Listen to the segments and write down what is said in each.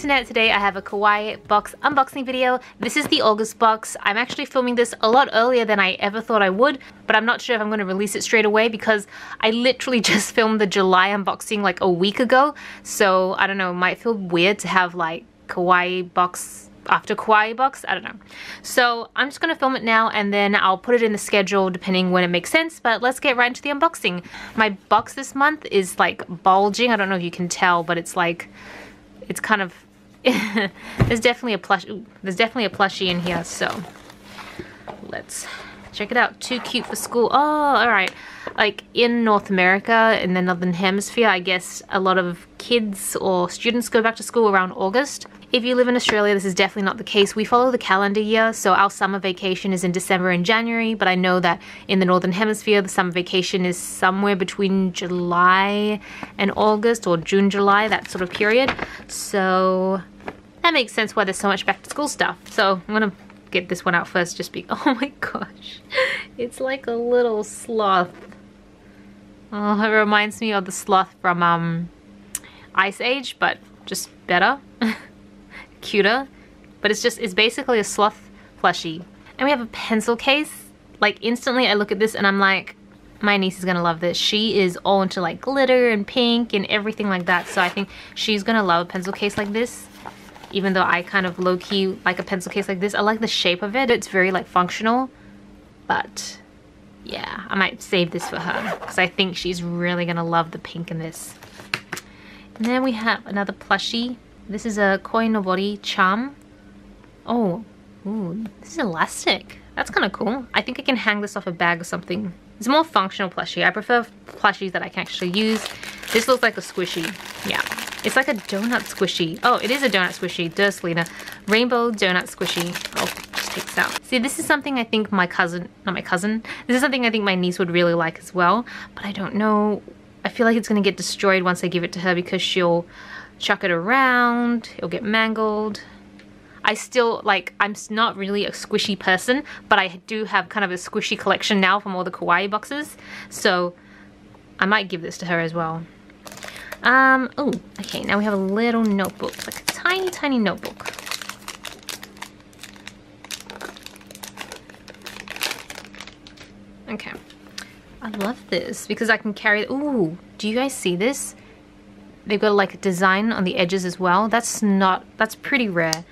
internet, today I have a KAWAII box unboxing video. This is the August box. I'm actually filming this a lot earlier than I ever thought I would, but I'm not sure if I'm going to release it straight away because I literally just filmed the July unboxing like a week ago. So I don't know, it might feel weird to have like KAWAII box after KAWAII box, I don't know. So I'm just going to film it now and then I'll put it in the schedule depending when it makes sense, but let's get right into the unboxing. My box this month is like bulging. I don't know if you can tell, but it's like, it's kind of, there's definitely a plushie in here, so let's check it out. Too cute for school. Oh, alright. Like in North America, in the Northern Hemisphere, I guess a lot of kids or students go back to school around August. If you live in Australia, this is definitely not the case. We follow the calendar year, so our summer vacation is in December and January, but I know that in the Northern Hemisphere, the summer vacation is somewhere between July and August, or June, July, that sort of period. So that makes sense why there's so much back to school stuff. So I'm gonna get this one out first, just be, oh my gosh, it's like a little sloth. Oh, it reminds me of the sloth from Ice Age, but just better. Cuter, but it's basically a sloth plushie. And we have a pencil case. Like instantly I look at this and I'm like, my niece is gonna love this. She is all into like glitter and pink and everything like that, so I think she's gonna love a pencil case like this, even though I kind of low-key like a pencil case like this. I like the shape of it. It's very like functional, but yeah, I might save this for her because I think she's really gonna love the pink in this. And then we have another plushie. This is a Koinobori charm. Oh, ooh, this is elastic. That's kind of cool. I think I can hang this off a bag or something. It's a more functional plushie. I prefer plushies that I can actually use. This looks like a squishy. Yeah, it's like a donut squishy. Oh, it is a donut squishy. Duh, Celina. Rainbow donut squishy. Oh, just take this out. See, this is something I think my cousin, not my cousin, this is something I think my niece would really like as well, but I don't know. I feel like it's gonna get destroyed once I give it to her because she'll chuck it around, it'll get mangled. I still, like, I'm not really a squishy person, but I do have kind of a squishy collection now from all the KAWAII boxes, so I might give this to her as well. Oh, okay, now we have a little notebook, like a tiny, tiny notebook. Okay, I love this because I can carry, ooh, do you guys see this? They've got like a design on the edges as well. That's pretty rare.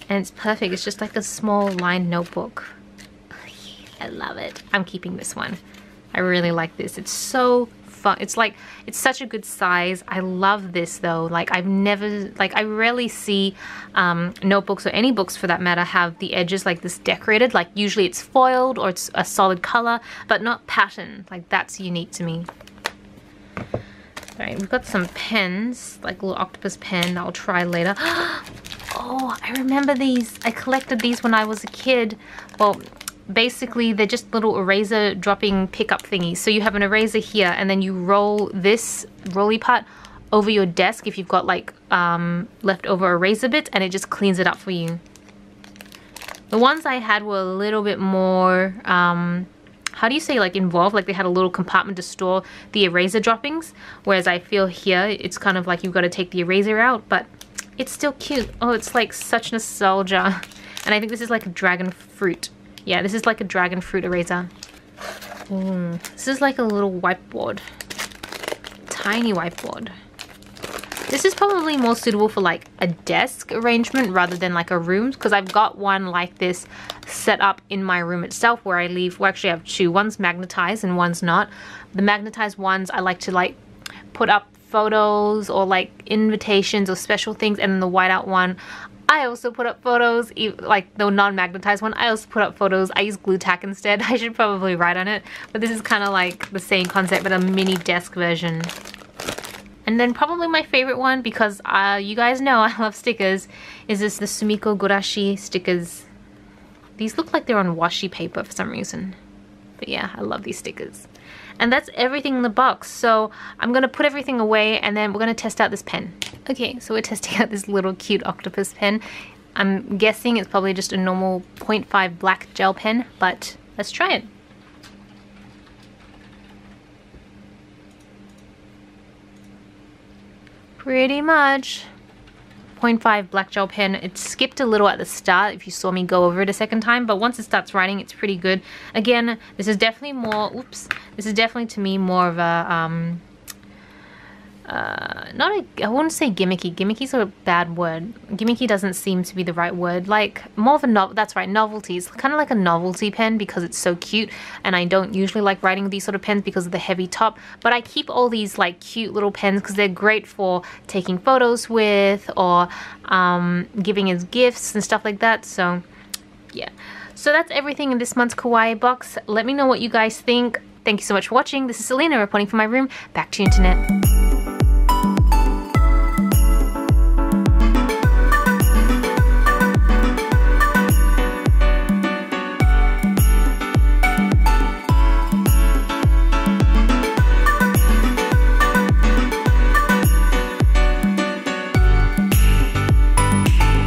And it's perfect. It's just like a small lined notebook. I love it. I'm keeping this one. I really like this. It's so fun. It's like, it's such a good size. I love this though. Like I rarely see notebooks or any books for that matter have the edges like this decorated. Like usually it's foiled or it's a solid color, but not pattern. Like that's unique to me. Alright, we've got some pens, like a little octopus pen I'll try later. Oh, I remember these. I collected these when I was a kid. Well, basically they're just little eraser dropping pickup thingies. So you have an eraser here and then you roll this rolly part over your desk if you've got like leftover eraser bits, and it just cleans it up for you. The ones I had were a little bit more how do you say, like involved, like they had a little compartment to store the eraser droppings, whereas I feel here it's kind of like you've got to take the eraser out, but it's still cute. Oh, it's like such nostalgia. And I think this is like a dragon fruit. Yeah, this is like a dragon fruit eraser. Ooh, this is like a little whiteboard, tiny whiteboard. This is probably more suitable for like a desk arrangement rather than like a room, because I've got one like this set up in my room itself where I leave, well actually I have two, one's magnetized and one's not. The magnetized ones I like to like put up photos or like invitations or special things, and then the whiteout one I also put up photos, like the non-magnetized one I also put up photos. I use glue tack instead. I should probably write on it, but this is kind of like the same concept but a mini desk version. And then probably my favorite one, because you guys know I love stickers, is the Sumikko Gurashi stickers. These look like they're on washi paper for some reason. But yeah, I love these stickers. And that's everything in the box. So I'm going to put everything away and then we're going to test out this pen. Okay, so we're testing out this little cute octopus pen. I'm guessing it's probably just a normal 0.5 black gel pen, but let's try it. Pretty much. 0.5 black gel pen. It skipped a little at the start if you saw me go over it a second time, but once it starts writing, it's pretty good. Again, this is definitely more, oops, this is definitely to me more of a, I wouldn't say gimmicky. Gimmicky's a bad word. Gimmicky doesn't seem to be the right word. Like, more of a that's right, novelty. It's kind of like a novelty pen because it's so cute, and I don't usually like writing with these sort of pens because of the heavy top, but I keep all these like cute little pens because they're great for taking photos with, or giving as gifts and stuff like that. So yeah, so that's everything in this month's Kawaii box. Let me know what you guys think. Thank you so much for watching. This is Celina reporting from my room. Back to you, internet.